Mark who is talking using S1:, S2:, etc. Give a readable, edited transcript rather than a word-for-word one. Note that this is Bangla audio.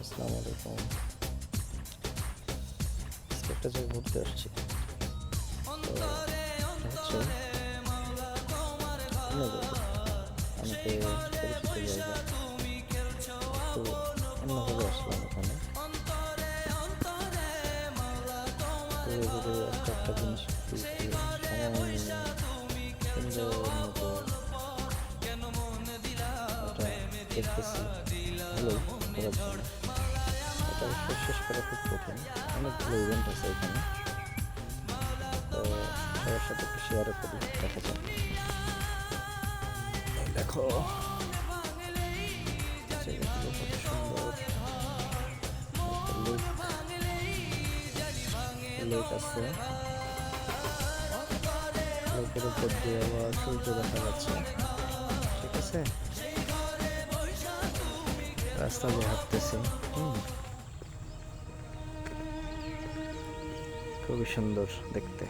S1: আসসালামু আলাইকুম। আজকে একটা জায়গায় ঘুরতে আসছি। তো হচ্ছে অন্যদের অনেকে পরিচিত জায়গা, তো অন্যভাবে আসলাম এখানে ঘুরে ঘুরে একটা একটা জিনিস একটু একটু সময় নিয়ে সুন্দর মতো এটা দেখতেছি। ভালোই ঘোরার জন্য। এটা অবশ্য শেষ করা খুব কঠিন, অনেকগুলো ইভেন্ট আছে এখানে। তো সবার সাথে একটু শেয়ারও করি, দেখা যাক। দেখো জায়গাগুলো কত সুন্দর। একটা লেক আছে, লেকের উপর দিয়ে আবার সূর্য দেখা যাচ্ছে। ঠিক আছে, রাস্তা দিয়ে হাঁটতেছি। খুবই সুন্দর দেখতে।